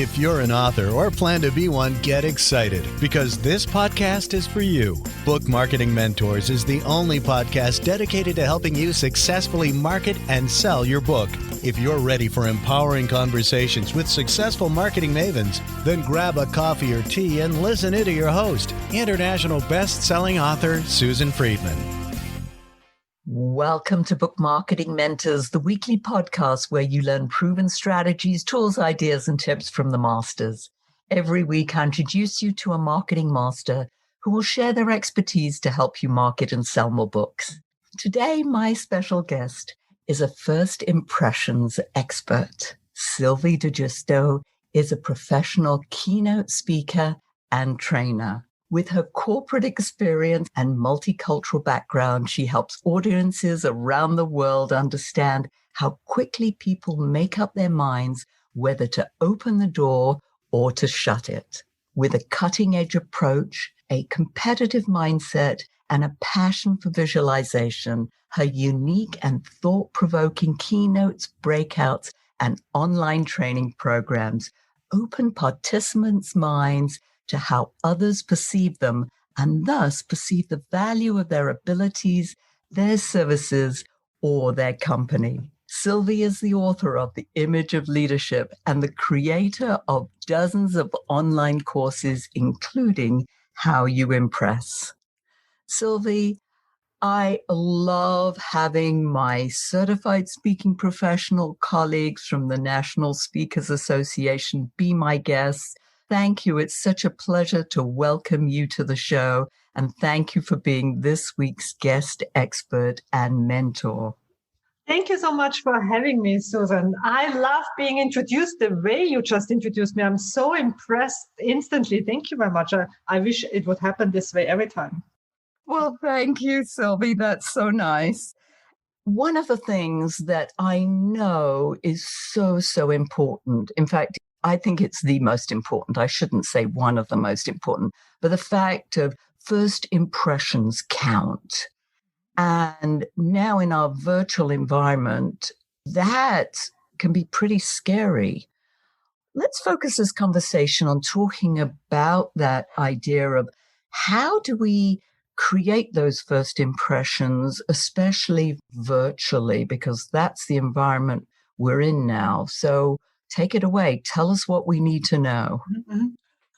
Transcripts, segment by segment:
If you're an author or plan to be one, get excited because this podcast is for you. Book Marketing Mentors is the only podcast dedicated to helping you successfully market and sell your book. If you're ready for empowering conversations with successful marketing mavens, then grab a coffee or tea and listen in to your host, international best-selling author Susan Friedman. Welcome to Book Marketing Mentors, the weekly podcast where you learn proven strategies, tools, ideas, and tips from the masters. Every week, I introduce you to a marketing master who will share their expertise to help you market and sell more books. Today, my special guest is a first impressions expert. Sylvie di Giusto is a professional keynote speaker and trainer. With her corporate experience and multicultural background, she helps audiences around the world understand how quickly people make up their minds whether to open the door or to shut it. With a cutting-edge approach, a competitive mindset, and a passion for visualization, her unique and thought-provoking keynotes, breakouts, and online training programs open participants' minds to how others perceive them and thus perceive the value of their abilities, their services, or their company. Sylvie is the author of The Image of Leadership and the creator of dozens of online courses, including How You Impress. Sylvie, I love having my certified speaking professional colleagues from the National Speakers Association be my guests. Thank you. It's such a pleasure to welcome you to the show. And thank you for being this week's guest expert and mentor. Thank you so much for having me, Susan. I love being introduced the way you just introduced me. I'm so impressed instantly. Thank you very much. I wish it would happen this way every time. Well, thank you, Sylvie. That's so nice. One of the things that I know is so important, in fact, I think it's the most important. I shouldn't say one of the most important, but the fact of first impressions count. And now in our virtual environment, that can be pretty scary. Let's focus this conversation on talking about that idea of how do we create those first impressions, especially virtually, because that's the environment we're in now. So take it away. Tell us what we need to know. Mm-hmm.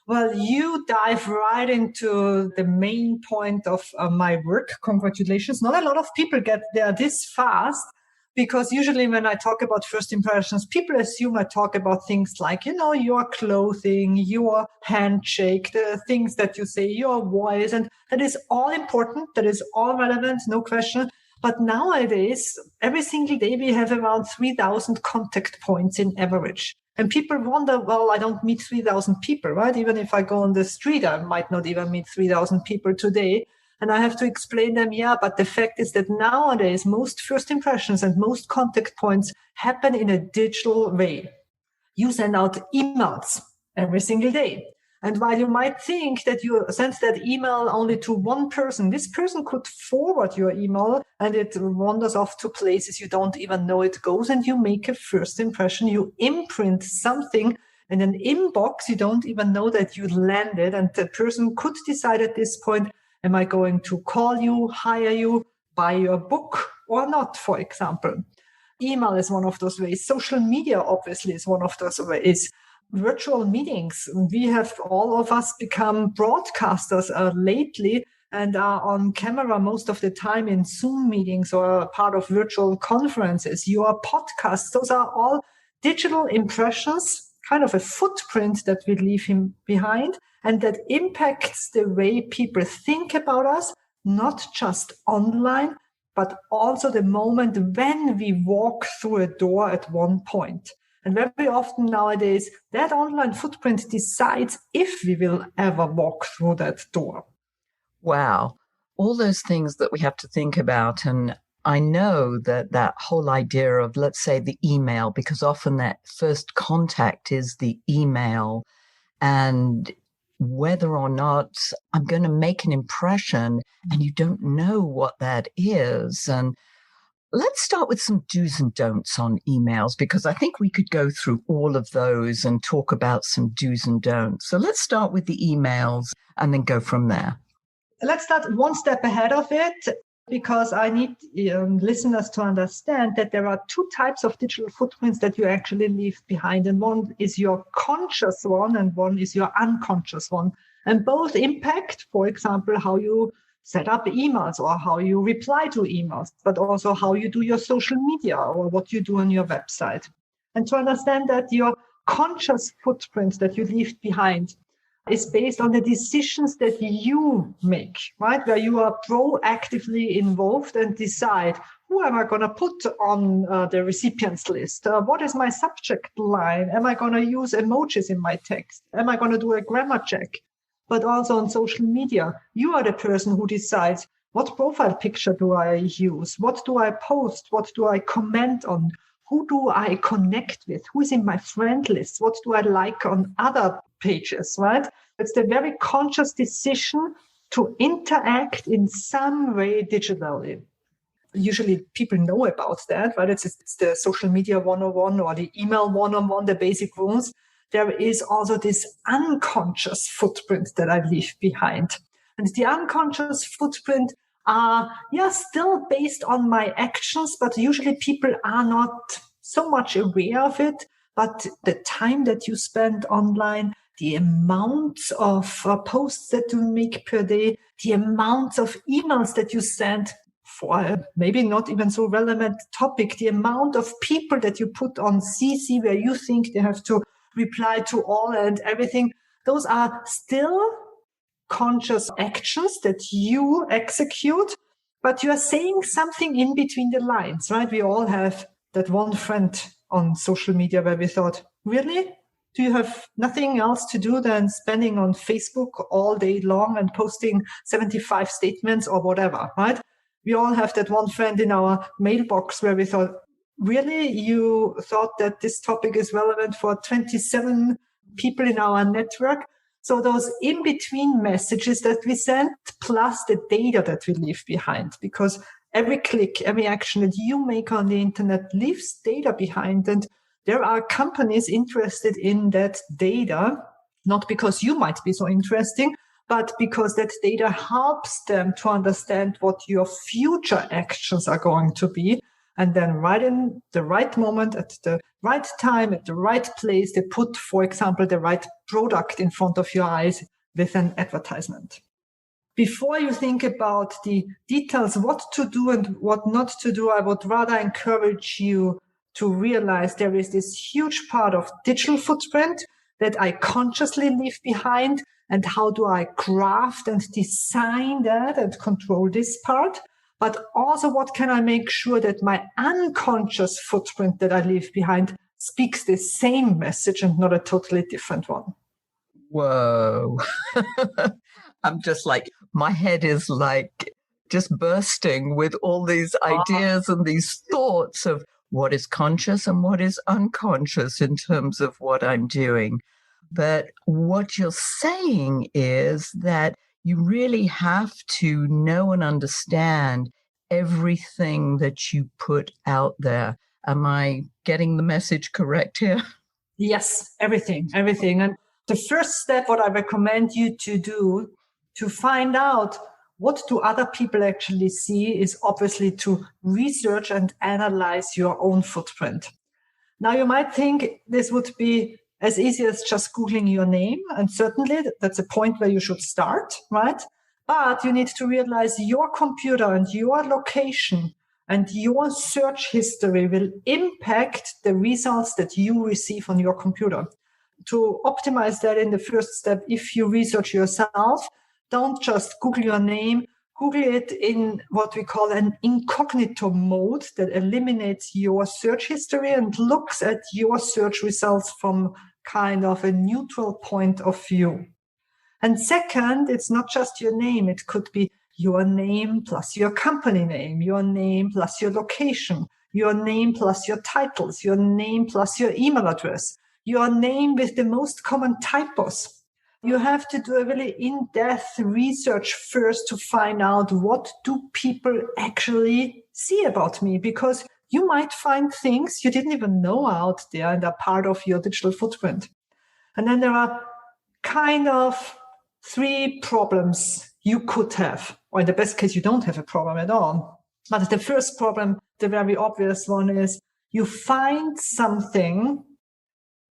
Well, you dive right into the main point of my work. Congratulations. Not a lot of people get there this fast because usually when I talk about first impressions, people assume I talk about things like, your clothing, your handshake, the things that you say, your voice. And that is all important. That is all relevant, no question. But nowadays, every single day, we have around 3,000 contact points in average. And people wonder, well, I don't meet 3,000 people, right? Even if I go on the street, I might not even meet 3,000 people today. And I have to explain them, but the fact is that nowadays, most first impressions and most contact points happen in a digital way. You send out emails every single day. And while you might think that you sent that email only to one person, this person could forward your email and it wanders off to places you don't even know it goes, and you make a first impression. You imprint something in an inbox you don't even know that you landed, and the person could decide at this point, am I going to call you, hire you, buy your book or not, for example. Email is one of those ways. Social media, obviously, is one of those ways. Virtual meetings. We have all of us become broadcasters lately and are on camera most of the time in Zoom meetings or part of virtual conferences. Your podcasts, those are all digital impressions, kind of a footprint that we leave him behind, and that impacts the way people think about us, not just online, but also the moment when we walk through a door at one point. And very often nowadays, that online footprint decides if we will ever walk through that door. Wow. All those things that we have to think about. And I know that whole idea of, let's say, the email, because often that first contact is the email, and whether or not I'm going to make an impression and you don't know what that is. And Let's start with some do's and don'ts on emails, because I think we could go through all of those and talk about some do's and don'ts. So let's start with the emails and then go from there. Let's start one step ahead of it, because I need listeners to understand that there are two types of digital footprints that you actually leave behind. And one is your conscious one and one is your unconscious one. And both impact, for example, how you set up emails or how you reply to emails, but also how you do your social media or what you do on your website. And to understand that your conscious footprint that you leave behind is based on the decisions that you make, right? Where you are proactively involved and decide, who am I going to put on the recipients list? What is my subject line? Am I going to use emojis in my text? Am I going to do a grammar check? But also on social media, you are the person who decides, what profile picture do I use? What do I post? What do I comment on? Who do I connect with? Who is in my friend list? What do I like on other pages, right? It's the very conscious decision to interact in some way digitally. Usually people know about that, right? It's the social media 101 or the email 101, the basic rules. There is also this unconscious footprint that I leave behind. And the unconscious footprint are, still based on my actions, but usually people are not so much aware of it. But the time that you spend online, the amounts of posts that you make per day, the amounts of emails that you send for a maybe not even so relevant topic, the amount of people that you put on CC where you think they have to reply to all and everything, those are still conscious actions that you execute, but you are saying something in between the lines, right? We all have that one friend on social media where we thought, really? Do you have nothing else to do than spending on Facebook all day long and posting 75 statements or whatever, right? We all have that one friend in our mailbox where we thought, really? You thought that this topic is relevant for 27 people in our network? So those in-between messages that we send, plus the data that we leave behind, because every click, every action that you make on the internet leaves data behind. And there are companies interested in that data, not because you might be so interesting, but because that data helps them to understand what your future actions are going to be. And then right in the right moment, at the right time, at the right place, they put, for example, the right product in front of your eyes with an advertisement. Before you think about the details, what to do and what not to do, I would rather encourage you to realize there is this huge part of digital footprint that I consciously leave behind. And how do I craft and design that and control this part? But also, what can I make sure that my unconscious footprint that I leave behind speaks the same message and not a totally different one? Whoa. I'm just like, my head is like just bursting with all these ideas and these thoughts of what is conscious and what is unconscious in terms of what I'm doing. But what you're saying is that you really have to know and understand everything that you put out there. Am I getting the message correct here? Yes, everything. And the first step, what I recommend you to do to find out what do other people actually see is obviously to research and analyze your own footprint. Now, you might think this would be as easy as just Googling your name. And certainly that's a point where you should start, right? But you need to realize your computer and your location and your search history will impact the results that you receive on your computer. To optimize that in the first step, if you research yourself, don't just Google your name, Google it in what we call an incognito mode that eliminates your search history and looks at your search results from kind of a neutral point of view. And second, it's not just your name. It could be your name plus your company name, your name plus your location, your name plus your titles, your name plus your email address, your name with the most common typos. You have to do a really in-depth research first to find out what do people actually see about me? Because you might find things you didn't even know out there and are part of your digital footprint. And then there are kind of 3 problems you could have, or in the best case, you don't have a problem at all. But the first problem, the very obvious one, is you find something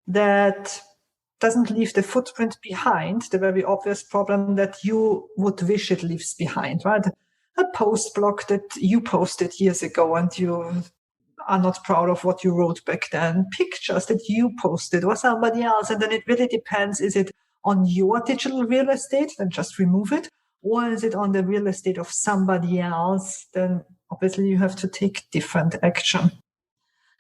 that doesn't leave the footprint behind, the very obvious problem that you would wish it leaves behind, right? A post blog that you posted years ago and you are not proud of what you wrote back then, pictures that you posted or somebody else. And then it really depends, is it on your digital real estate? Then just remove it. Or is it on the real estate of somebody else? Then obviously you have to take different action.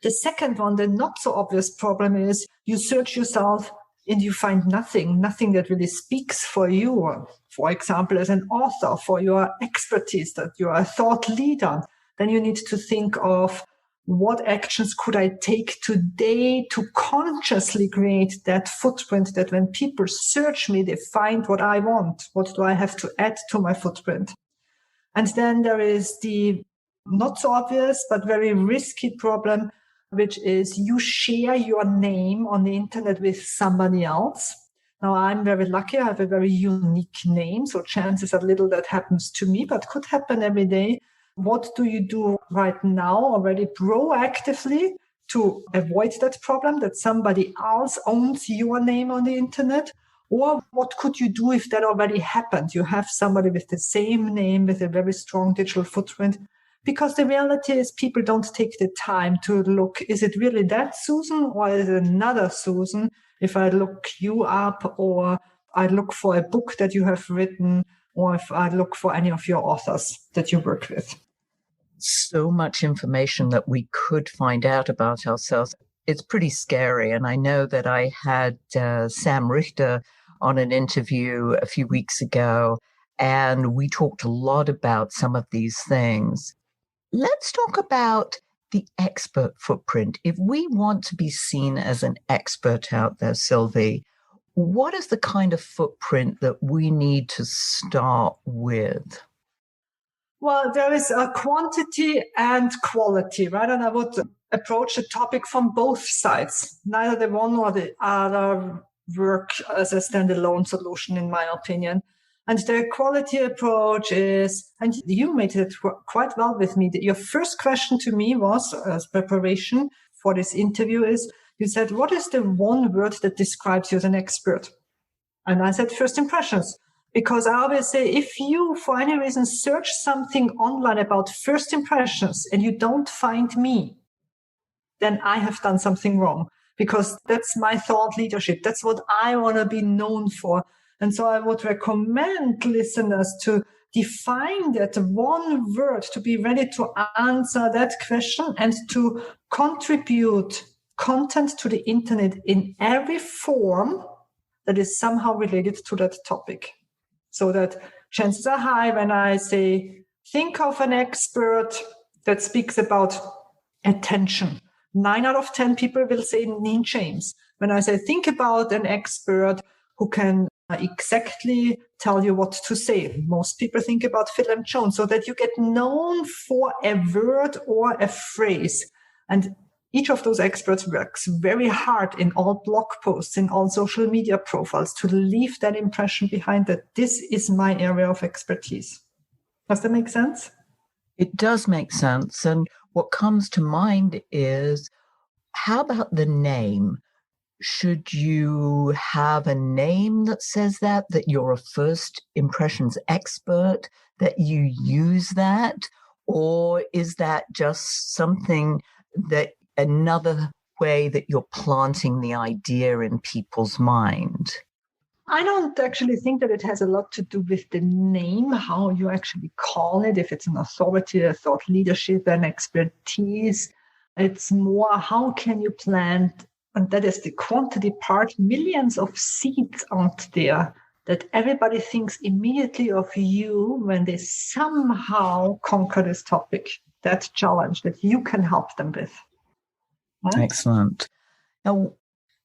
The second one, the not so obvious problem, is you search yourself and you find nothing that really speaks for you. For example, as an author, for your expertise, that you're a thought leader. Then you need to think of, what actions could I take today to consciously create that footprint that when people search me, they find what I want? What do I have to add to my footprint? And then there is the not so obvious, but very risky problem, which is you share your name on the internet with somebody else. Now, I'm very lucky. I have a very unique name, so chances are little that happens to me, but could happen every day. What do you do right now already proactively to avoid that problem, that somebody else owns your name on the internet? Or what could you do if that already happened? You have somebody with the same name, with a very strong digital footprint. Because the reality is people don't take the time to look, is it really that Susan or is it another Susan? If I look you up, or I look for a book that you have written, or if I look for any of your authors that you work with. So much information that we could find out about ourselves. It's pretty scary. And I know that I had Sam Richter on an interview a few weeks ago, and we talked a lot about some of these things. Let's talk about the expert footprint. If we want to be seen as an expert out there, Sylvie, what is the kind of footprint that we need to start with? Well, there is a quantity and quality, right? And I would approach the topic from both sides. Neither the one or the other work as a standalone solution, in my opinion. And the quality approach is, and you made it quite well with me, that your first question to me was, as preparation for this interview, is you said, what is the one word that describes you as an expert? And I said, first impressions. Because I always say, if you, for any reason, search something online about first impressions and you don't find me, then I have done something wrong. Because that's my thought leadership. That's what I want to be known for. And so I would recommend listeners to define that one word, to be ready to answer that question and to contribute content to the internet in every form that is somehow related to that topic. So that chances are high when I say, think of an expert that speaks about attention. 9 out of 10 people will say Neen James. When I say, think about an expert who can exactly tell you what to say, most people think about Phil M. Jones, so that you get known for a word or a phrase. And each of those experts works very hard in all blog posts, in all social media profiles, to leave that impression behind that this is my area of expertise. Does that make sense? It does make sense. And what comes to mind is, how about the name? Should you have a name that says that you're a first impressions expert, that you use that? Or is that just something that another way that you're planting the idea in people's mind? I don't actually think that it has a lot to do with the name, how you actually call it, if it's an authority, a thought leadership, an expertise. It's more, how can you plant, and that is the quantity part, millions of seeds out there that everybody thinks immediately of you when they somehow conquer this topic, that challenge that you can help them with. Right? Excellent. Now,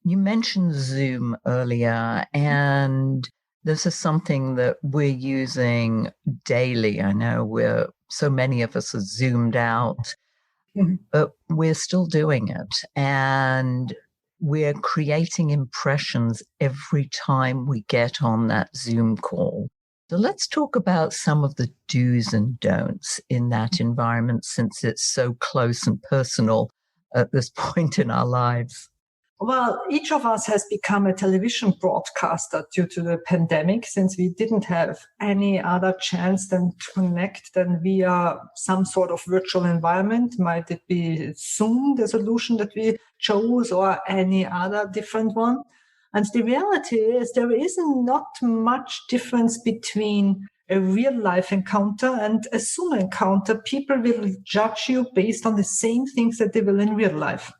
you mentioned Zoom earlier, and This is something that we're using daily. I know so many of us are zoomed out, but we're still doing it. And we're creating impressions every time we get on that Zoom call. So let's talk about some of the do's and don'ts in that environment, since it's so close and personal at this point in our lives. Well, each of us has become a television broadcaster due to the pandemic, since we didn't have any other chance than to connect than via some sort of virtual environment. Might it be Zoom, the solution that we chose, or any other different one? And the reality is there is not much difference between a real life encounter and a Zoom encounter. People will judge you based on the same things that they will in real life.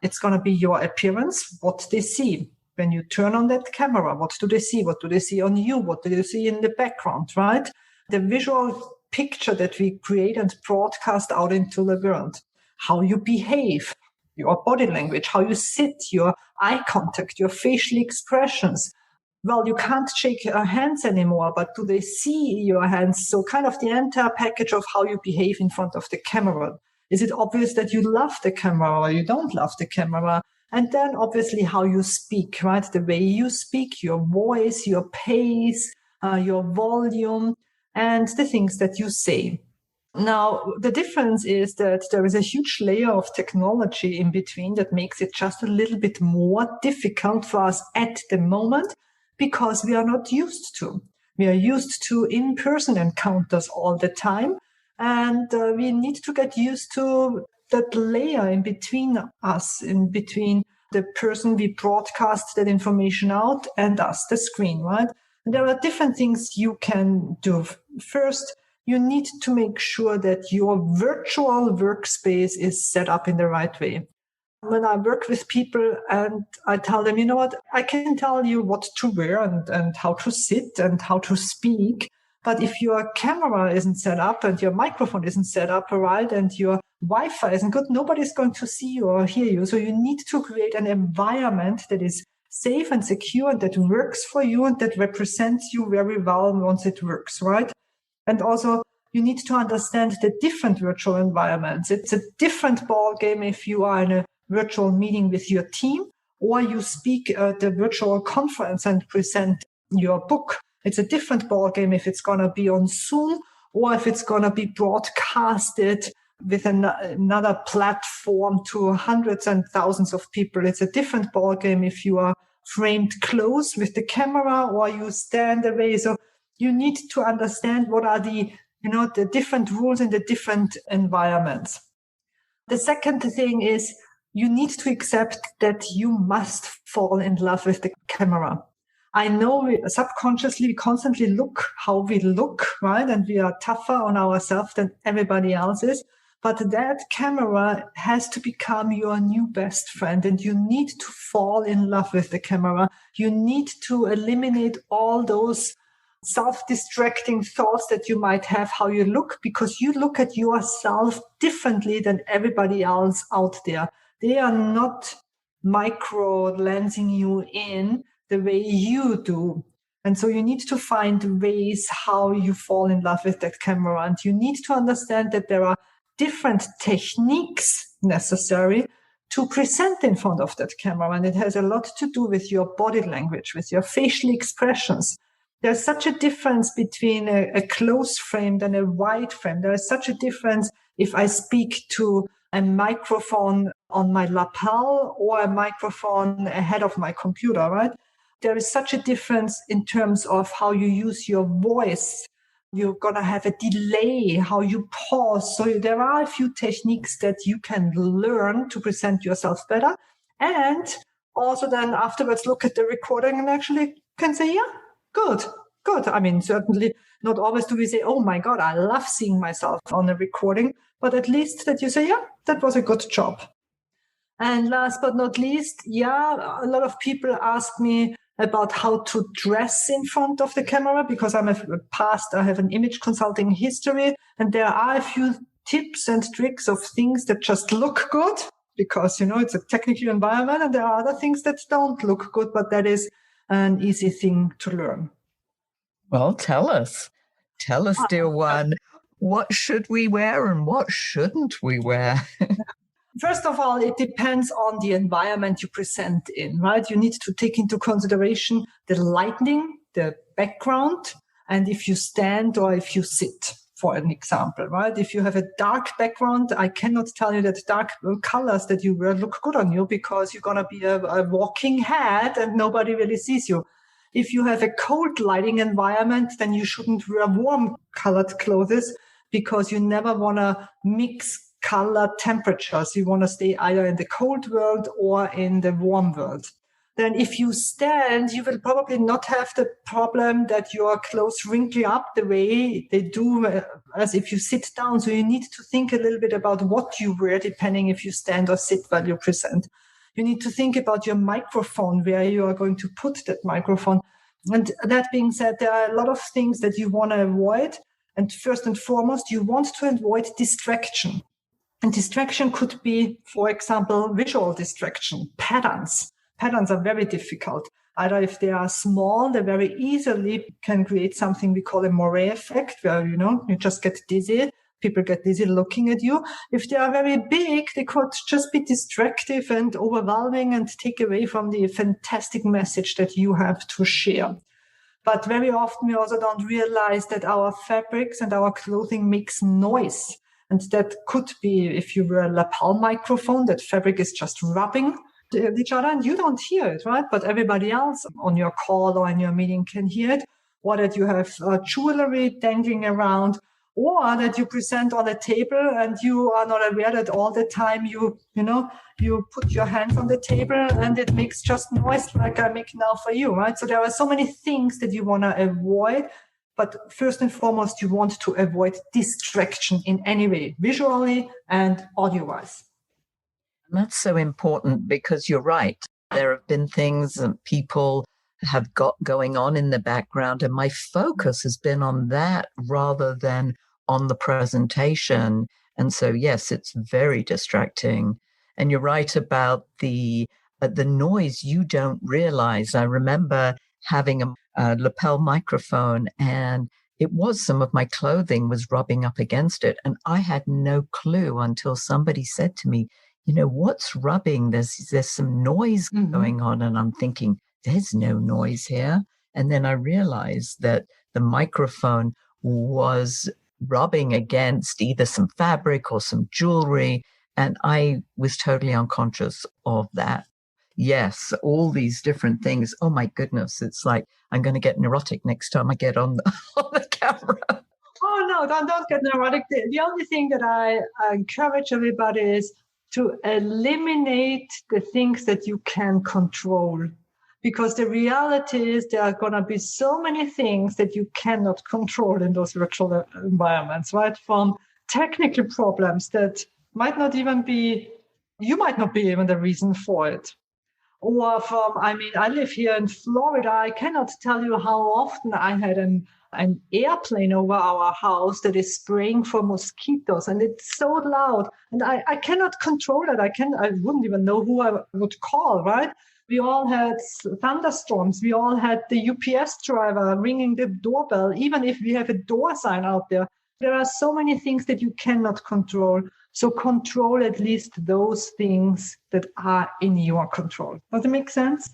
It's going to be your appearance, what they see. When you turn on that camera, what do they see? What do they see on you? What do they see in the background, right? The visual picture that we create and broadcast out into the world. How you behave, your body language, how you sit, your eye contact, your facial expressions. Well, you can't shake hands anymore, but do they see your hands? So kind of the entire package of how you behave in front of the camera. Is it obvious that you love the camera or you don't love the camera? And then obviously how you speak, right? The way you speak, your voice, your pace, your volume, and the things that you say. Now, the difference is that there is a huge layer of technology in between that makes it just a little bit more difficult for us at the moment because we are not used to. We are used to in-person encounters all the time. And we need to get used to that layer in between us, in between the person we broadcast that information out and us, the screen, right? And there are different things you can do. First, you need to make sure that your virtual workspace is set up in the right way. When I work with people and I tell them, you know what, I can tell you what to wear and how to sit and how to speak. But if your camera isn't set up and your microphone isn't set up right and your Wi-Fi isn't good, nobody's going to see you or hear you. So you need to create an environment that is safe and secure and that works for you and that represents you very well once it works, right? And also, you need to understand the different virtual environments. It's a different ballgame if you are in a virtual meeting with your team or you speak at a virtual conference and present your book. It's a different ballgame if it's going to be on Zoom or if it's going to be broadcasted with another platform to hundreds and thousands of people. It's a different ballgame if you are framed close with the camera or you stand away. So you need to understand what are the different rules in the different environments. The second thing is you need to accept that you must fall in love with the camera. I know subconsciously we constantly look how we look, right? And we are tougher on ourselves than everybody else is. But that camera has to become your new best friend and you need to fall in love with the camera. You need to eliminate all those self-distracting thoughts that you might have how you look because you look at yourself differently than everybody else out there. They are not micro-lensing you in the way you do. And so you need to find ways how you fall in love with that camera. And you need to understand that there are different techniques necessary to present in front of that camera. And it has a lot to do with your body language, with your facial expressions. There's such a difference between a close frame and a wide frame. There is such a difference if I speak to a microphone on my lapel or a microphone ahead of my computer, right? There is such a difference in terms of how you use your voice. You're going to have a delay, how you pause. So there are a few techniques that you can learn to present yourself better. And also then afterwards look at the recording and actually can say, yeah, good. I mean, certainly not always do we say, oh my God, I love seeing myself on a recording, but at least that you say, yeah, that was a good job. And last but not least, a lot of people ask me about how to dress in front of the camera because I have an image consulting history and there are a few tips and tricks of things that just look good because, it's a technical environment and there are other things that don't look good, but that is an easy thing to learn. Well, tell us. Tell us, dear one, what should we wear and what shouldn't we wear? First of all, it depends on the environment you present in, right? You need to take into consideration the lighting, the background, and if you stand or if you sit, for an example, right? If you have a dark background, I cannot tell you that dark colors that you wear look good on you because you're going to be a walking head and nobody really sees you. If you have a cold lighting environment, then you shouldn't wear warm colored clothes because you never want to mix color temperatures. You want to stay either in the cold world or in the warm world. Then if you stand, you will probably not have the problem that your clothes wrinkle up the way they do as if you sit down. So you need to think a little bit about what you wear, depending if you stand or sit while you present. You need to think about your microphone, where you are going to put that microphone. And that being said, there are a lot of things that you want to avoid. And first and foremost, you want to avoid distraction. And distraction could be, for example, visual distraction, patterns. Patterns are very difficult. Either if they are small, they very easily can create something we call a moray effect, where, you just get dizzy. People get dizzy looking at you. If they are very big, they could just be distractive and overwhelming and take away from the fantastic message that you have to share. But very often we also don't realize that our fabrics and our clothing makes noise. And that could be, if you wear a lapel microphone, that fabric is just rubbing each other and you don't hear it, right? But everybody else on your call or in your meeting can hear it. Or that you have jewelry dangling around, or that you present on a table and you are not aware that all the time you put your hands on the table and it makes just noise like I make now for you, right? So there are so many things that you want to avoid. But first and foremost, you want to avoid distraction in any way, visually and audio-wise. And that's so important because you're right. There have been things that people have got going on in the background, and my focus has been on that rather than on the presentation. And so, yes, it's very distracting. And you're right about the noise you don't realize. I remember having a lapel microphone, and it was some of my clothing was rubbing up against it. And I had no clue until somebody said to me, what's rubbing? There's some noise going on. And I'm thinking, there's no noise here. And then I realized that the microphone was rubbing against either some fabric or some jewelry. And I was totally unconscious of that. Yes, all these different things. Oh my goodness. It's like I'm going to get neurotic next time I get on the camera. Oh no, don't get neurotic. The only thing that I encourage everybody is to eliminate the things that you can control. Because the reality is there are going to be so many things that you cannot control in those virtual environments, right? From technical problems that might not even be, you might not be even the reason for it. Or from, I live here in Florida. I cannot tell you how often I had an airplane over our house that is spraying for mosquitoes, and it's so loud. And I cannot control it. I wouldn't even know who I would call, right? We all had thunderstorms. We all had the UPS driver ringing the doorbell, even if we have a door sign out there. There are so many things that you cannot control. So control at least those things that are in your control. Does it make sense?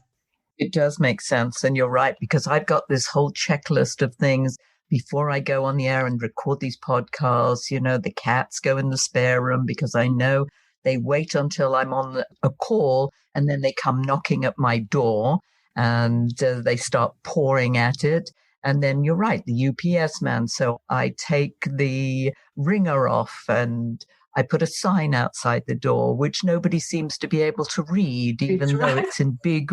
It does make sense. And you're right, because I've got this whole checklist of things before I go on the air and record these podcasts. The cats go in the spare room because I know they wait until I'm on a call and then they come knocking at my door and they start pouring at it. And then you're right, the UPS man. So I take the ringer off and I put a sign outside the door, which nobody seems to be able to read, even though it's in big.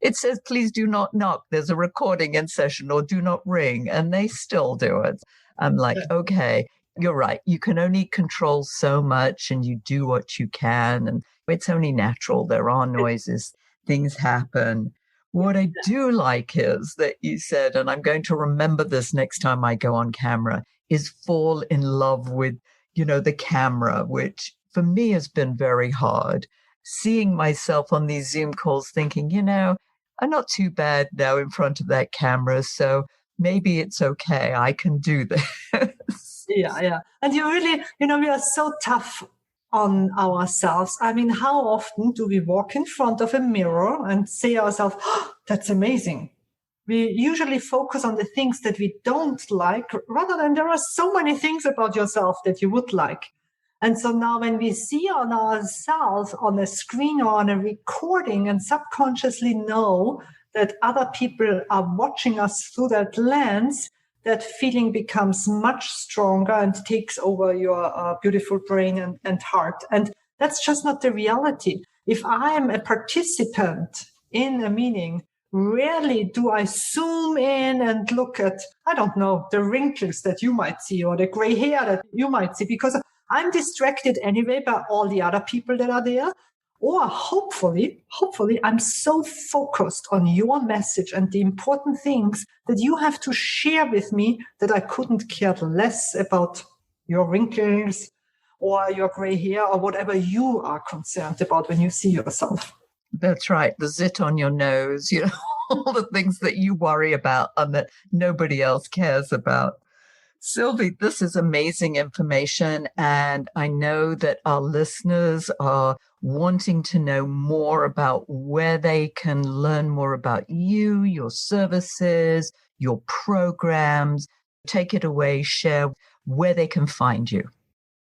It says, please do not knock. There's a recording in session, or do not ring. And they still do it. I'm like, okay, you're right. You can only control so much and you do what you can. And it's only natural. There are noises. Things happen. What I do like is that you said, and I'm going to remember this next time I go on camera, is fall in love with, the camera, which for me has been very hard. Seeing myself on these Zoom calls thinking, I'm not too bad now in front of that camera, so maybe it's okay. I can do this. Yeah. And you really, we are so tough on ourselves. I mean, how often do we walk in front of a mirror and say to ourselves, oh, that's amazing? We usually focus on the things that we don't like, rather than there are so many things about yourself that you would like. And so now when we see on ourselves on a screen or on a recording and subconsciously know that other people are watching us through that lens, that feeling becomes much stronger and takes over your beautiful brain and heart. And that's just not the reality. If I am a participant in a meeting, rarely do I zoom in and look at, I don't know, the wrinkles that you might see or the gray hair that you might see, because I'm distracted anyway by all the other people that are there. Or hopefully, I'm so focused on your message and the important things that you have to share with me that I couldn't care less about your wrinkles or your gray hair or whatever you are concerned about when you see yourself. That's right. The zit on your nose, all the things that you worry about and that nobody else cares about. Sylvie, this is amazing information. And I know that our listeners are wanting to know more about where they can learn more about you, your services, your programs. Take it away, share where they can find you.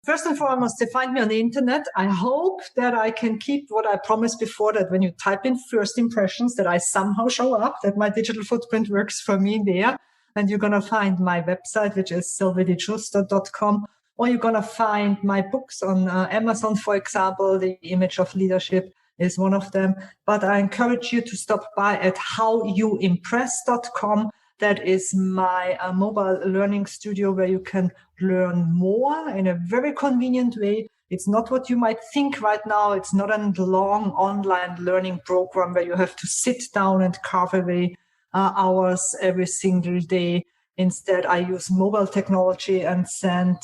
First and foremost, they find me on the internet. I hope that I can keep what I promised before, that when you type in first impressions, that I somehow show up, that my digital footprint works for me there. And you're going to find my website, which is sylviedigiusto.com, or you're going to find my books on Amazon, for example. The Image of Leadership is one of them. But I encourage you to stop by at howyouimpress.com. That is my mobile learning studio where you can learn more in a very convenient way. It's not what you might think right now. It's not a long online learning program where you have to sit down and carve away hours every single day. Instead, I use mobile technology and send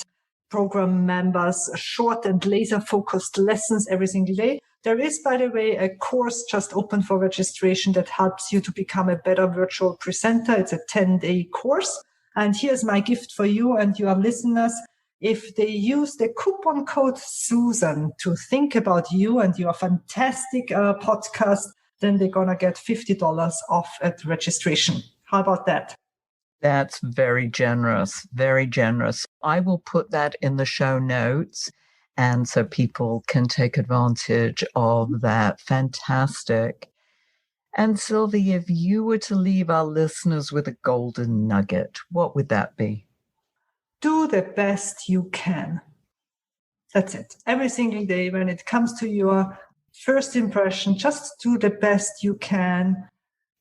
program members short and laser-focused lessons every single day. There is, by the way, a course just open for registration that helps you to become a better virtual presenter. It's a 10-day course. And here's my gift for you and your listeners. If they use the coupon code Susan to think about you and your fantastic podcast, then they're going to get $50 off at registration. How about that? That's very generous, very generous. I will put that in the show notes, and so people can take advantage of that. Fantastic. And Sylvie, if you were to leave our listeners with a golden nugget, what would that be? Do the best you can. That's it. Every single day when it comes to your first impression, just do the best you can.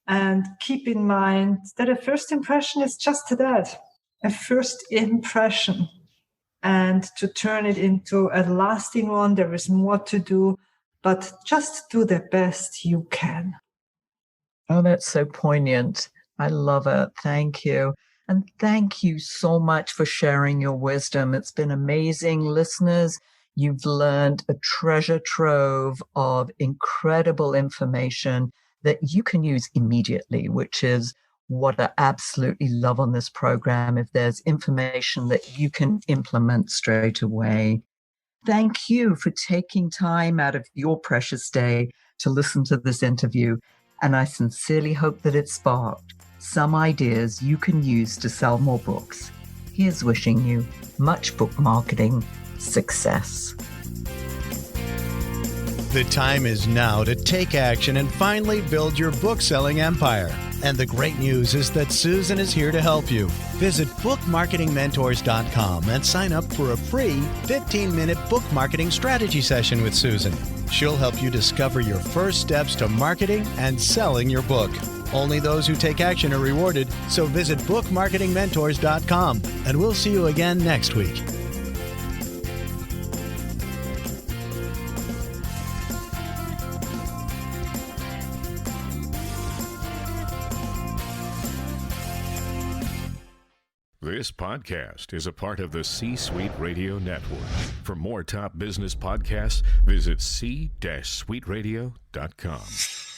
And keep in mind that a first impression is just that, a first impression. And to turn it into a lasting one, there is more to do, but just do the best you can. Oh, that's so poignant. I love it. Thank you. And thank you so much for sharing your wisdom. It's been amazing. Listeners, you've learned a treasure trove of incredible information that you can use immediately, which is what I absolutely love on this program. If there's information that you can implement straight away. Thank you for taking time out of your precious day to listen to this interview. And I sincerely hope that it sparked some ideas you can use to sell more books. Here's wishing you much book marketing success. The time is now to take action and finally build your book-selling empire. And the great news is that Susan is here to help you. Visit bookmarketingmentors.com and sign up for a free 15-minute book marketing strategy session with Susan. She'll help you discover your first steps to marketing and selling your book. Only those who take action are rewarded, so visit bookmarketingmentors.com, and we'll see you again next week. This podcast is a part of the C-Suite Radio Network. For more top business podcasts, visit c-suiteradio.com.